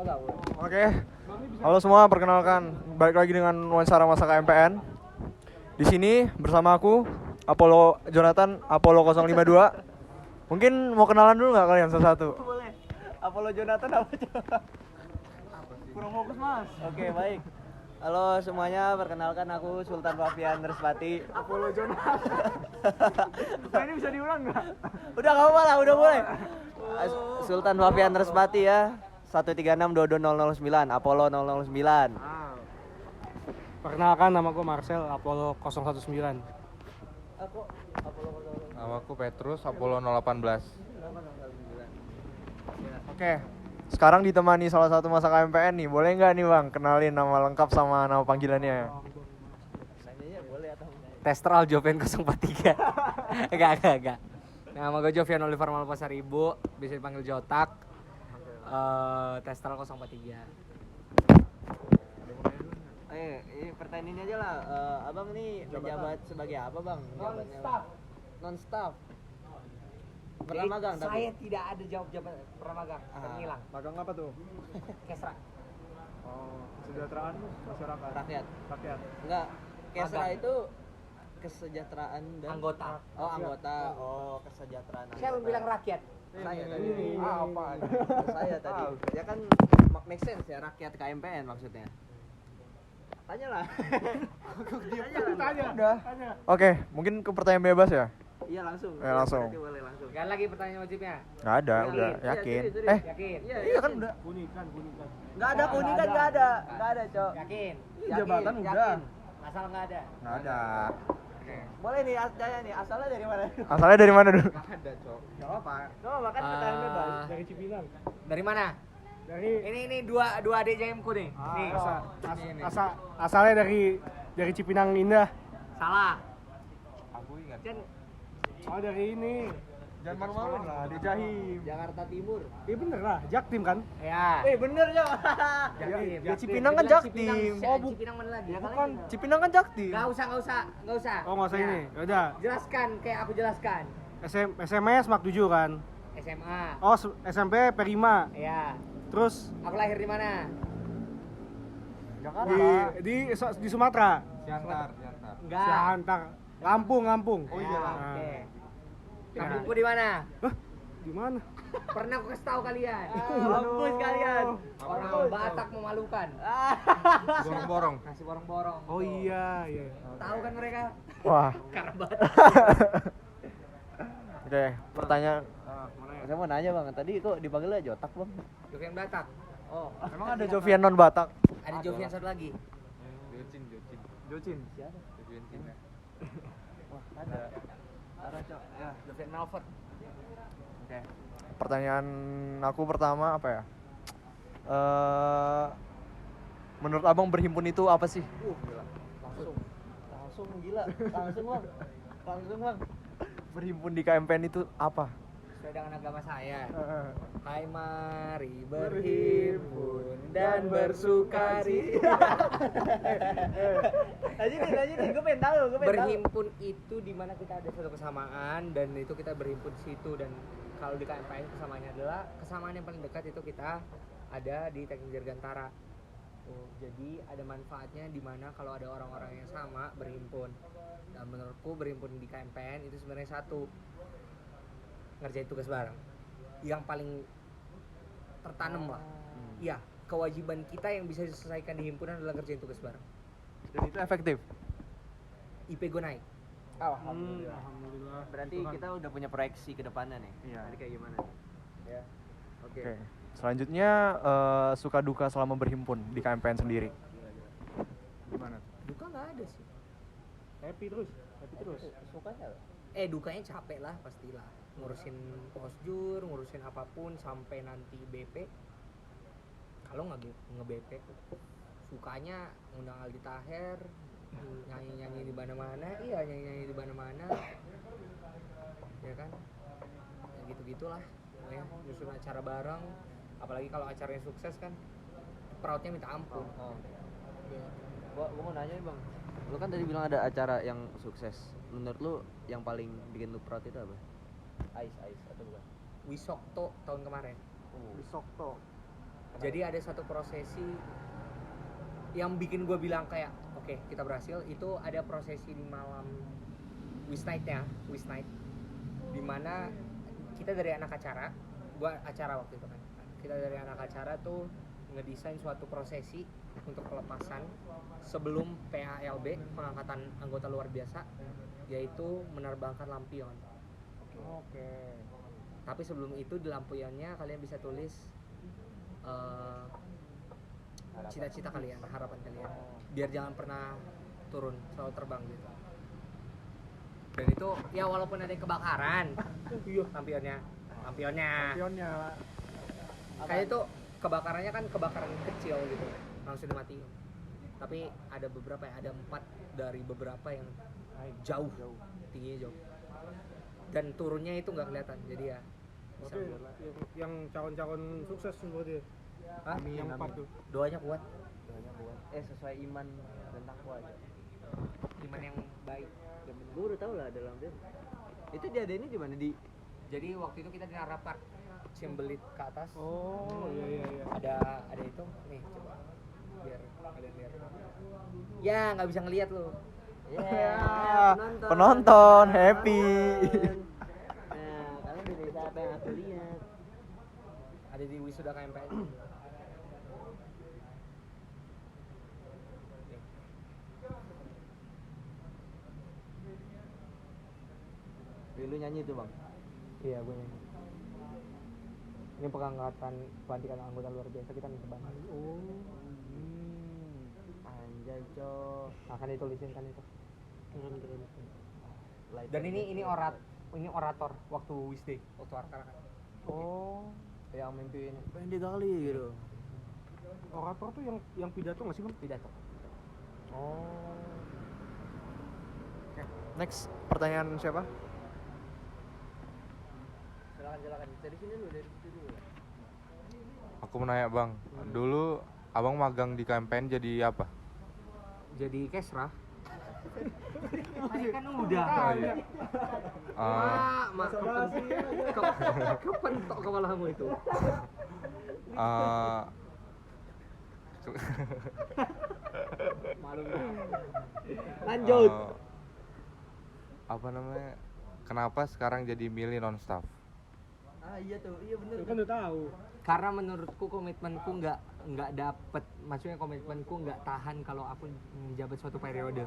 Oke. Halo semua, perkenalkan balik lagi dengan wawancara masa KMPN. Di sini bersama aku Apollo Jonathan, Apollo 052. Mungkin mau kenalan dulu nggak kalian satu-satu? Boleh. Apollo Jonathan apa coba? Kurang fokus mas. Oke baik. Halo semuanya, perkenalkan aku Sultan Fafian Respati. Apollo Jonathan. Ini bisa diulang nggak? Udah nggak apa-apa lah, udah boleh. Sultan Fafian Respati ya. 1362209 Apollo 009. Perkenalkan, nama gue Marcel, Apollo 019. Aku Apollo 009. Nama aku Petrus, Apollo 018. Oke. Sekarang ditemani salah satu masa KMPN nih. Boleh nggak nih Bang kenalin nama lengkap sama nama panggilannya? Nanya boleh atau enggak? Testral Jovian 043. Enggak. Nama gue Jovian Oliver Malpasaribu, bisa dipanggil Jotak. Testral 043. Ini pertanyaan ini aja lah. Abang nih menjabat sebagai apa bang? Non-staff. Pernah magang tapi? Saya tidak ada jawab pernah magang, terhilang. Magang apa tuh? Kesra. Oh, kesejahteraan masyarakat. Rakyat. Enggak. Kesra Magang. itu kesejahteraan dan Anggota. Oh, anggota. Oh, kesejahteraan. Saya belum bilang rakyat. Saya tadi. Apa? Saya tadi. Ya kan make sense ya, rakyat KMPN maksudnya. Tanyalah. Tanya. Udah. Oke, mungkin ke pertanyaan bebas ya? Iya langsung. Ya, langsung. Berarti boleh langsung. Enggak lagi pertanyaan wajibnya. Nggak ada, Yakin? udah Iya, yakin. serius. Yakin? Iya kan udah. Kunikan. Enggak ada kuningan, enggak ada. Enggak ada, Cok. Yakin? Jabatan Yakin, udah. yakin. Asal enggak ada. Nggak ada. Boleh nih tanya nih, asalnya dari mana? Asalnya dari mana dulu? Ada, Cok. Enggak apa. Coba makan pertanyaan bebas. Dari Cipinang. Dari mana? Dari Ini dua adik JM-ku nih. Nih. asalnya dari Cipinang Indah. Salah. Aku ingat. Jen, Oh, dari ini. Jangan malu-malu lah, di Jahim. Jakarta Timur. Iya bener lah, Jaktim kan? ya. Bener, Cok. Jaktim. Ya Cipinang kan Jaktim. Oh, Cipinang mana lagi? Bukan, Cipinang kan Jaktim. Enggak usah. Oh, nggak usah Ya. ini. Yaudah, Jelaskan kayak aku jelaskan. SMS Mak 7 kan? SMA. Oh, SMP Perima. Ya. Terus Aku lahir di mana? Jakarta. di Sumatera. Siantar. Enggak. Siantar. Lampung. Oh iya lah. Oke. Ya. Kampungku di mana? Hah? Di mana? Pernah aku kasih tahu kalian. Mampus kalian. Orang Batak memalukan. Borong-borong. Kasih borong-borong. Oh iya. Tahu kan mereka? Wah. Karena Batak. Oke, pertanyaan. Saya mau nanya bang, tadi kok dipanggilnya Jotak bang? Jovian Batak. Oh, Emang ada Jovian non Batak? Ada Jovian satu lagi. Jocin. siapa? Jovian Cina. Wah, ada. Ada Cok. Ya. Jovian Melford. Oke. Pertanyaan aku pertama apa ya? Menurut Abang berhimpun itu apa sih? Gila. Langsung gila. Langsung bang. Berhimpun di KMPN itu apa? Sesuai dengan agama saya. Hai mari berhimpun dan bersukari. Lanjutin, gue pengen tahu. Berhimpun itu dimana kita ada satu kesamaan dan itu kita berhimpun di situ, dan kalau di KMPN kesamaannya adalah kesamaan yang paling dekat itu kita ada di Teknik Dirgantara. Jadi ada manfaatnya dimana kalau ada orang-orang yang sama berhimpun. Dan menurutku berhimpun di KMPN itu sebenarnya satu, ngerjain tugas bareng. Yang paling tertanam lah. Iya, kewajiban kita yang bisa diselesaikan di himpunan adalah ngerjain tugas bareng. Dan itu efektif. IP gue naik. Alhamdulillah. Berarti kita udah punya proyeksi ke depannya nih. Iya. Nanti kayak gimana nih? Ya. Oke. Oke. Selanjutnya suka duka selama berhimpun di KMPN sendiri. Gimana? Duka nggak ada sih. Happy terus. Sukanya apa? Dukanya capek lah pastilah, ngurusin posjur, ngurusin apapun sampai nanti BP. Kalau nggak nge-BP, sukanya ngundang Aldi Taher, nyanyi di mana-mana, nyanyi di mana-mana, ya kan, ya gitu-gitulah, ya nyusun acara bareng, apalagi kalau acaranya sukses kan, proudnya minta ampun. Ya. Gua mau nanya nih bang, lu kan tadi bilang ada acara yang sukses. Menurut lu yang paling bikin lu proud itu apa? Ice atau bukan? Wisokto tahun kemarin. Wisokto. Jadi ada satu prosesi yang bikin gue bilang kayak oke, kita berhasil. Itu ada prosesi di malam Wish Night, dimana kita dari anak acara, gue acara waktu itu kan, kita dari anak acara tuh ngedesain suatu prosesi untuk pelepasan sebelum PALB, pengangkatan anggota luar biasa, yaitu menerbangkan lampion. Oke. Tapi sebelum itu di lampionnya kalian bisa tulis cita-cita kalian, harapan kalian, biar jangan pernah turun, selalu terbang gitu. Dan itu ya walaupun ada kebakaran, lampionnya Pionnya kayak itu kebakarannya kan kebakaran kecil gitu, langsung dimatiin. Tapi ada beberapa yang ada 4 dari beberapa yang jauh, tingginya jauh, dan turunnya itu nggak kelihatan, jadi ya bisa. berarti yang calon-calon sukses berarti. Hah? Yang 4 tuh. Doanya kuat, Sesuai iman dan takwa aja. iman yang baik. Gue udah tau lah ada lampion. Itu diadainnya di mana? Jadi waktu itu kita di Nara Park, Cimbelit ke atas. Oh, iya. Ada itu nih, coba biar kalian lihat. Ya nggak bisa ngelihat lo. Ya, Penonton happy. Nah, kalian di desa apa yang aku lihat? Ada di wisuda KMPN. Lu nyanyi tuh bang? Iya, gue nyanyi. Ini pengangkatan pelantikan anggota luar biasa kita nih banget. Anjay cok. Akan ditulisin kan itu. Keren. Dan ini orator waktu Wisday, waktu Arkara kan. Oh, yang mimpin pendek kali gitu. Orator tuh yang pidato nggak sih bang? Pidato. Oh. Next, pertanyaan siapa? Silakan. Dari sini dulu, dari situ dulu. Aku mau nanya bang, dulu abang magang di KMPN jadi apa? Jadi kesra. Tadi kan udah. Kepentok kepalamu itu. Malu. Lanjut. Apa namanya? Kenapa sekarang jadi milih non staff? Iya tuh, iya bener. Lu kan udah tahu. Karena menurutku komitmenku nggak dapet, maksudnya komitmenku nggak tahan kalau aku menjabat suatu periode.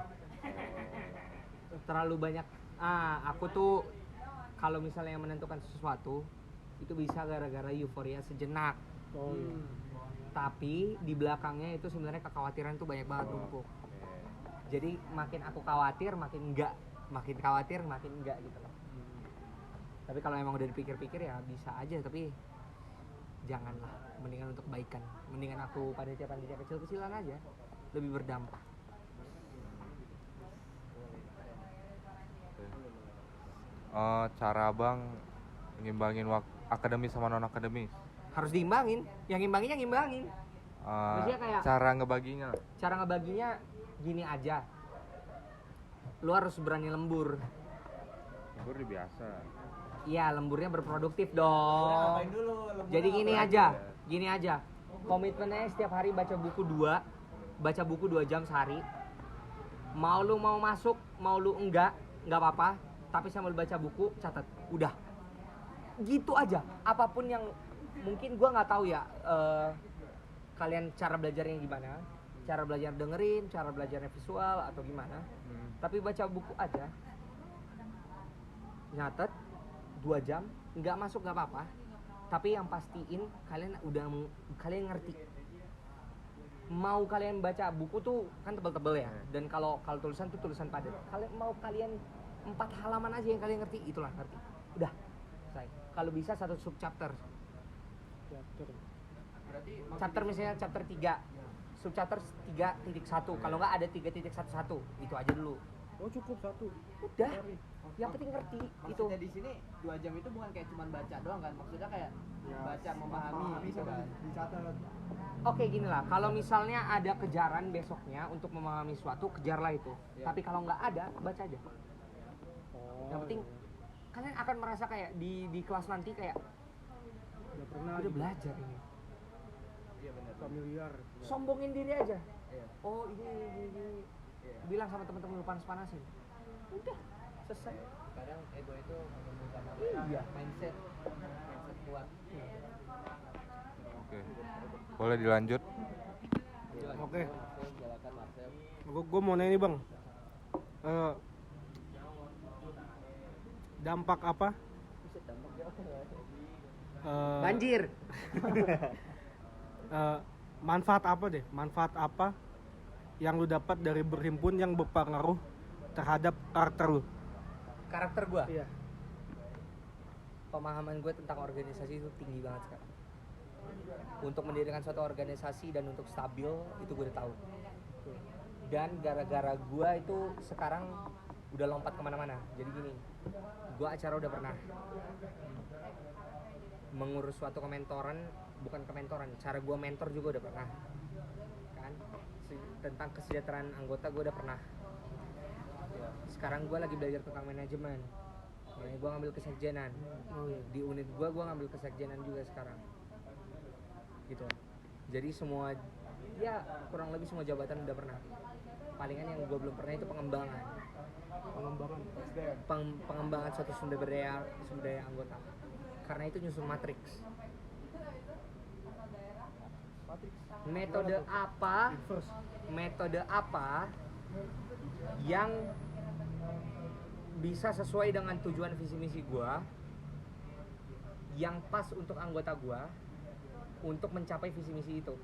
Terlalu banyak. Aku tuh kalau misalnya menentukan sesuatu itu bisa gara-gara euforia sejenak. Tapi di belakangnya itu sebenarnya kekhawatiran tuh banyak banget numpuk. Jadi makin aku khawatir makin enggak, makin khawatir makin enggak gitu loh. Tapi kalau emang udah dipikir-pikir ya bisa aja, tapi janganlah, mendingan untuk kebaikan. Mendingan aku panitia kecil-kecilan aja, lebih berdampak. Cara abang ngimbangin waktu akademis sama non akademis? Harus diimbangin, yang ngimbanginnya ngimbangin. Maksudnya kayak Cara ngebaginya? cara ngebaginya gini aja. Lu harus berani lembur. Lembur biasa. Iya, lemburnya berproduktif dong. Ngapain dulu? Jadi gini aja. Komitmennya setiap hari baca buku 2 jam sehari. Mau lu mau masuk, mau lu enggak apa-apa. Tapi sambil baca buku, catat. Udah. Gitu aja. Apapun yang mungkin gua nggak tahu ya. Kalian cara belajarnya gimana? Cara belajar dengerin, cara belajarnya visual atau gimana? Tapi baca buku aja. Nyatet 2 jam, nggak masuk nggak apa-apa, tapi yang pastiin kalian ngerti. Mau kalian baca buku tuh kan tebel-tebel ya, dan kalau tulisan tuh tulisan padat. Kalian 4 halaman aja yang kalian ngerti, itulah ngerti. Udah, selesai. Kalau bisa 1 sub chapter. Chapter misalnya chapter 3, sub chapter 3.1. Kalau nggak ada 3.11, itu aja dulu. Oh cukup 1. Udah. Yang penting ngerti itu. Maksudnya di sini 2 jam itu bukan kayak cuman baca doang kan? Maksudnya kayak baca, memahami gitu kan. Oke, gini lah, kalau misalnya ada kejaran besoknya untuk memahami suatu, kejarlah itu. Tapi kalau nggak ada, baca aja. Yang penting kalian akan merasa kayak di kelas nanti kayak Udah pernah udah belajar ini. familiar. sombongin diri aja. Iya. Oh ini. Bilang sama teman-teman lu panas-panasin. Udah, selesai. Kadang ego itu menumbuhkan Iya. mindset kuat. Oke. Boleh dilanjut? Oke. Silakan Marcel. Gue mau nanya nih bang, dampak apa? Banjir. Manfaat apa deh? Manfaat apa yang lu dapat dari berhimpun yang berpengaruh terhadap karakter lu? Karakter gua. Iya. Pemahaman gue tentang organisasi itu tinggi banget sekarang. Untuk mendirikan suatu organisasi dan untuk stabil itu gue udah tahu. Dan gara-gara gue itu sekarang udah lompat kemana-mana. Jadi gini, gue acara udah pernah mengurus suatu kementoran, bukan kementoran, cara gue mentor juga udah pernah kan. Tentang kesejahteraan anggota gue udah pernah. Sekarang gue lagi belajar tentang manajemen. Makanya gue ngambil kesekjenan. Di unit gue ngambil kesekjenan juga sekarang. Gitu. Jadi semua, ya kurang lebih semua jabatan udah pernah. Palingan yang gue belum pernah itu pengembangan. Pengembangan suatu sumber daya anggota. Karena itu nyusun matriks. Metode apa yang bisa sesuai dengan tujuan visi misi gua, yang pas untuk anggota gua untuk mencapai visi misi itu,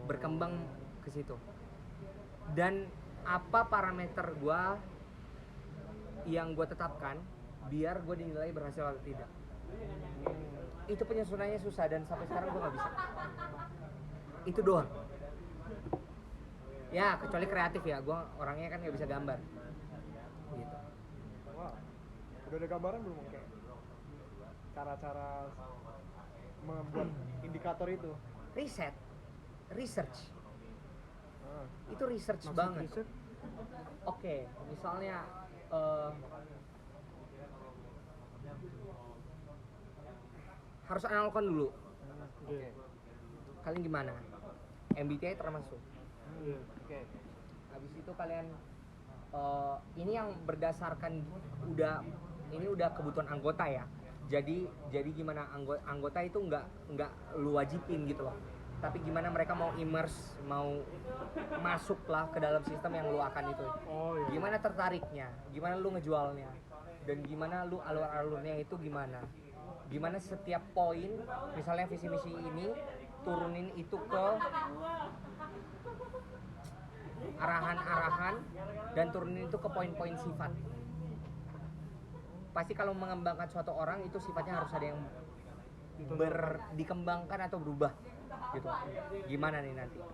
berkembang ke situ. Dan apa parameter gua yang gua tetapkan biar gua dinilai berhasil atau tidak. Itu penyusunannya susah dan sampai sekarang gua nggak bisa. Itu doang. Ya kecuali kreatif ya, gua orangnya kan nggak bisa gambar. Gitu. Wah, udah ada gambaran belum kayak cara-cara membuat indikator itu? Research. Ah. Itu research Maksud banget. riset? Oke, misalnya harus analogkan dulu. Iya. Kalian gimana? MBTI termasuk. Iya. Oke. Habis itu kalian ini yang berdasarkan udah kebutuhan anggota ya. Jadi gimana anggota itu nggak lu wajibin gitu loh. Tapi gimana mereka mau immerse, mau masuk lah ke dalam sistem yang lu akan itu. Oh iya. Gimana tertariknya, gimana lu ngejualnya, dan gimana lu alur-alurnya itu gimana. Gimana setiap poin, misalnya visi misi ini turunin itu ke arahan-arahan dan turunin itu ke poin-poin sifat. Pasti kalau mengembangkan suatu orang itu sifatnya harus ada yang dikembangkan atau berubah gitu. Gimana nih nanti?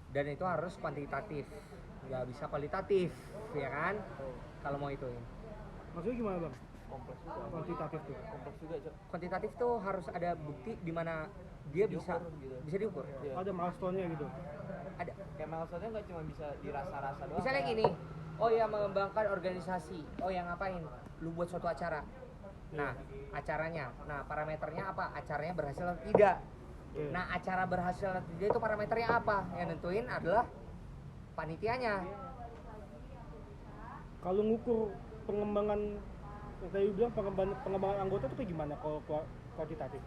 Dan itu harus kuantitatif, nggak bisa kualitatif, ya kan? Kalau mau itu. Maksudnya gimana bang? Kompleks juga. Kuantitatif tuh. Kompleks juga, Cok. Kuantitatif tuh harus ada bukti di mana dia bisa diukur. Iya. Ada milestone-nya gitu. Ada. Kayak milestone-nya nggak cuma bisa dirasa-rasa doang. Misalnya kayak- gini, oh ya mengembangkan organisasi, oh yang ngapain? Lu buat suatu acara. Nah, acaranya, nah parameternya apa? Acaranya berhasil atau tidak? Oke. Nah, acara berhasil atau tidak itu parameternya apa? Yang nentuin adalah panitianya. Kalau ngukur pengembangan yang tadi bilang pengembangan anggota itu kayak gimana kalau kuantitatif?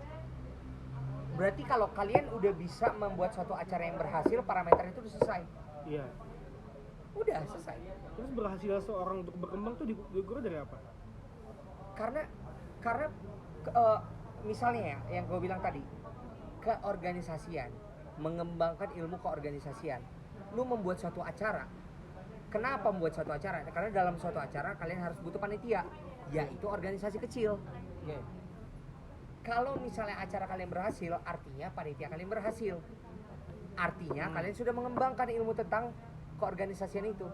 Berarti kalau kalian udah bisa membuat suatu acara yang berhasil, parameter itu udah selesai. Iya. Udah selesai. Terus berhasil seorang untuk berkembang tuh diukur dari apa? Karena misalnya ya yang gue bilang tadi, keorganisasian, mengembangkan ilmu keorganisasian. Lu membuat suatu acara. Kenapa membuat suatu acara? Karena dalam suatu acara kalian harus butuh panitia, yaitu organisasi kecil. Oke. Kalau misalnya acara kalian berhasil, artinya panitia kalian berhasil. Artinya kalian sudah mengembangkan ilmu tentang keorganisasian itu.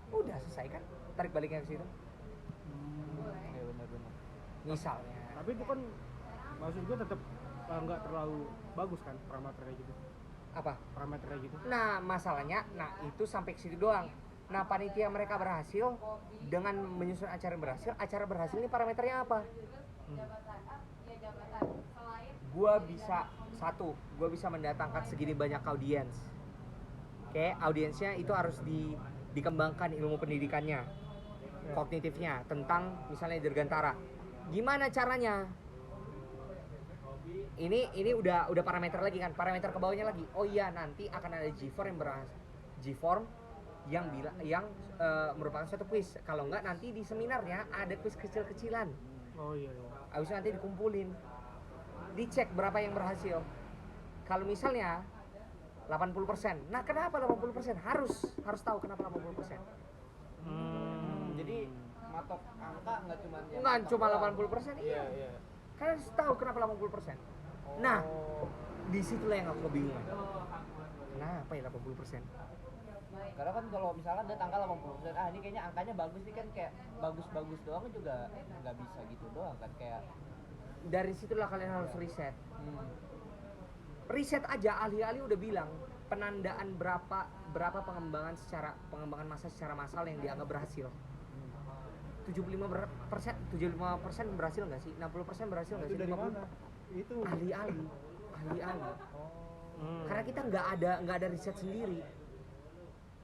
Udah selesai kan? Tarik baliknya ke situ. Oke, benar-benar. Misalnya. Tapi itu kan maksud gue tetap nggak terlalu bagus kan parameternya gitu. Apa? Parameternya gitu. Nah, masalahnya, itu sampai ke situ doang. Nah, panitia mereka berhasil dengan menyusun acara yang berhasil. Acara berhasil ini parameternya apa? Gua bisa satu, gue bisa mendatangkan segini banyak audiens. Oke, audiensnya itu harus dikembangkan ilmu pendidikannya, kognitifnya tentang misalnya dirgantara. Gimana caranya? Ini udah parameter lagi kan, parameter ke bawahnya lagi. Oh iya, nanti akan ada G-form yang merupakan suatu quiz. Kalau enggak nanti di seminarnya ada quiz kecil-kecilan. Oh iya, iya. Habis itu nanti dikumpulin, dicek berapa yang berhasil. Kalau misalnya 80%, nah kenapa 80%? Harus tahu kenapa 80%. Jadi matok angka nggak cuma yang Nggak matok cuma doang. 80%, iya. Iya. Kan harus tahu kenapa 80%. Nah, disitulah yang aku kebingungan. Kenapa ya 80%? Karena kan kalau misalkan dia angka 80%, ini kayaknya angkanya bagus nih kan, kayak bagus-bagus doang juga nggak bisa gitu doang kan, kayak Dari situlah kalian harus riset. Riset aja, ahli-ahli udah bilang penandaan berapa pengembangan massa secara massal yang dianggap berhasil. 75% berhasil nggak sih? 60% berhasil nggak sih? 50%? Itu Ahli-ahli. Karena kita nggak ada riset sendiri.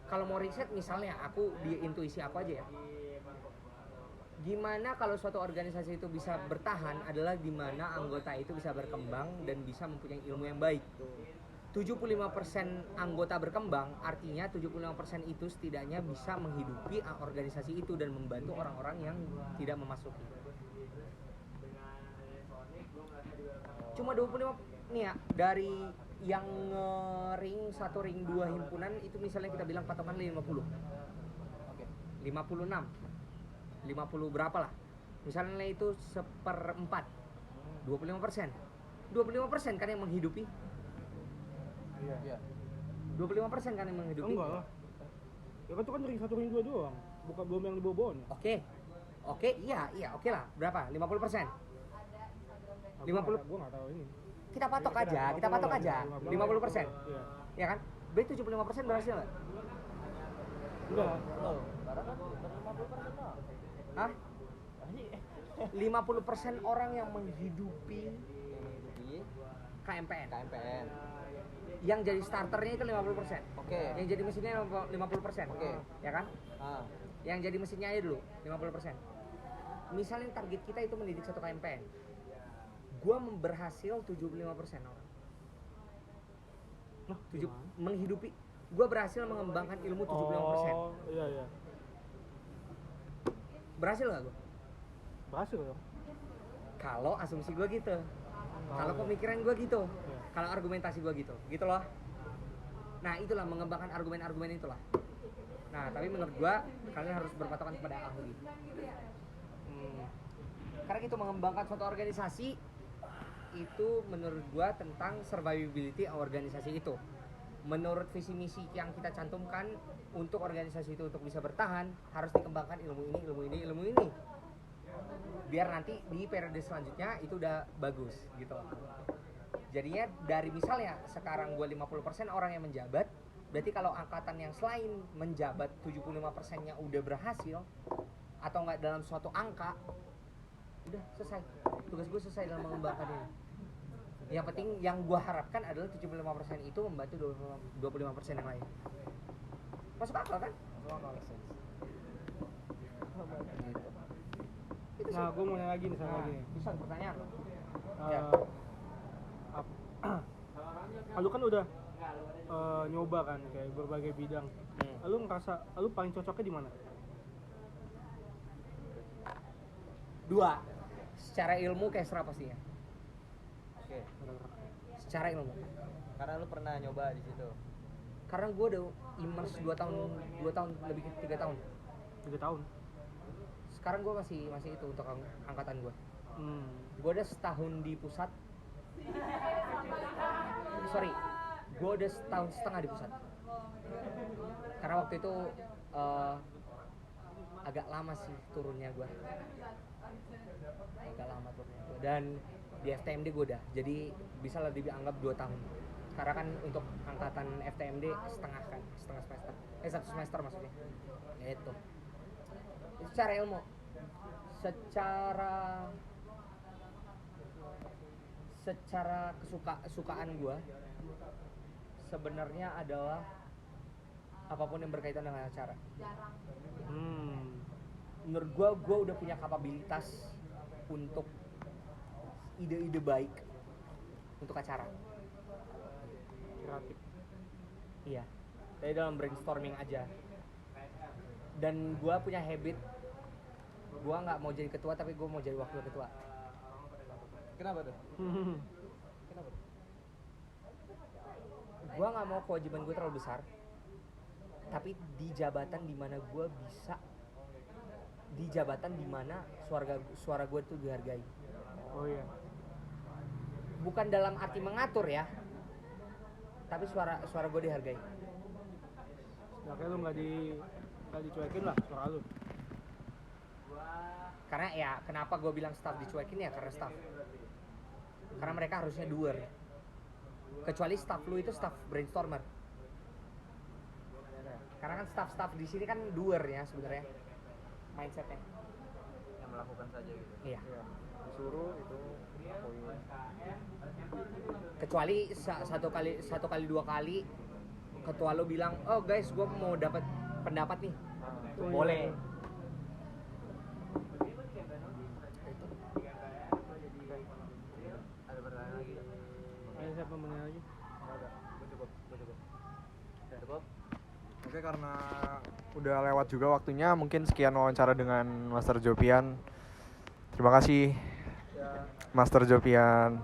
Kalau mau riset misalnya aku di intuisi aku aja ya. Gimana kalau suatu organisasi itu bisa bertahan adalah dimana anggota itu bisa berkembang dan bisa mempunyai ilmu yang baik. 75% anggota berkembang, artinya 75% itu setidaknya bisa menghidupi organisasi itu dan membantu orang-orang yang tidak memasuki. Cuma 25 nih ya, dari yang ring 1 ring 2 himpunan itu misalnya kita bilang patokan 50. oke. 56. 50 berapa lah? Misalnya itu 1/4. 25%. 25% kan yang menghidupi? Iya. 25% kan yang menghidupi? enggak lah. Ya kan itu kan ring 1 ring 2 doang. Bukan belum yang di bawah-bawahnya. Oke, iya, oke lah. Berapa? 50%. 50. Gua enggak tahu ini. Kita patok aja. 50%. Iya. Ya kan? Berarti 75% berhasil nggak? Enggak. Loh, karena kan baru 50% doang. Hah? 50% orang yang menghidupi Menghidupi KMPN. KMPN. Yang jadi starternya itu 50%. Oke. Yang jadi mesinnya 50%. Oke. Ya kan? Ah, Yang jadi mesinnya aja dulu 50%. Misalnya target kita itu mendidik satu KMPN. Gua berhasil 75% orang. Nah, Menghidupi. Gua berhasil mengembangkan ilmu 75%. Oh, iya. Berhasil nggak gua? Berhasil dong. Kalau asumsi gua gitu. Kalau iya. pemikiran gua gitu. Iya. Kalau argumentasi gua gitu. Gitu loh. Nah, itulah mengembangkan argumen-argumen itulah. Nah, tapi menurut gua kalian harus berpatokan kepada ahli. Karena itu mengembangkan suatu organisasi itu menurut gua tentang survivability organisasi itu. Menurut visi misi yang kita cantumkan untuk organisasi itu untuk bisa bertahan harus dikembangkan ilmu ini. Biar nanti di periode selanjutnya itu udah bagus gitu. Jadinya dari misalnya sekarang gua 50% orang yang menjabat, berarti kalau angkatan yang selain menjabat 75%-nya udah berhasil atau enggak dalam suatu angka, udah selesai. Tugas gue selesai dalam mengembangkan ini. Yang penting yang gue harapkan adalah 75% itu membantu 25% yang lain. Masuk akal kan? Itu Nah, gue mau nanya lagi nih sama lagi nih. bisa pertanyaan. Ya. Lu kan udah nyoba kan kayak berbagai bidang. Lu ngerasa lu paling cocoknya di mana? Dua, secara ilmu kayak serap pastinya. oke. Secara ilmu. Karena lu pernah nyoba di situ. Karena gue udah immerse 2 tahun lebih 3 tahun. 3 tahun. Sekarang gue masih itu untuk angkatan gue. Gue udah setahun di pusat. Gue udah setahun setengah di pusat. Karena waktu itu agak lama sih turunnya gue. Dan di FTMD gue udah. Jadi bisa lah dianggap 2 tahun. Karena kan untuk angkatan FTMD setengah semester. 1 semester maksudnya. Itu secara ilmu. secara kesukaan gue sebenarnya adalah apapun yang berkaitan dengan acara. Menurut gue udah punya kapabilitas untuk ide-ide baik untuk acara. Kreatif. Iya, dari dalam brainstorming aja. Dan gue punya habit, gue nggak mau jadi ketua tapi gue mau jadi wakil ketua. Kenapa tuh? Gue nggak mau kewajiban gue terlalu besar, tapi di jabatan dimana gue bisa, di jabatan dimana suara gue tuh dihargai. Oh iya. Bukan dalam arti mengatur ya, tapi suara gue dihargai. Makanya lu nggak dicuekin lah suara lu. Karena ya kenapa gue bilang staff dicuekin ya karena staff. Karena mereka harusnya doer. Kecuali staff lu itu staff brainstormer. Karena kan staff di sini kan doer ya sebenarnya mindsetnya. Yang melakukan saja gitu. Iya. Disuruh itu lakuin. Kecuali satu kali dua kali ketua lu bilang, oh guys gue mau dapat pendapat nih, boleh. Ada pertanyaan lagi? Ayo siapa menanya lagi? Gue cukup. Cukup? Oke, karena udah lewat juga waktunya, mungkin sekian wawancara dengan Master Jopian. Terima kasih Master Jopian.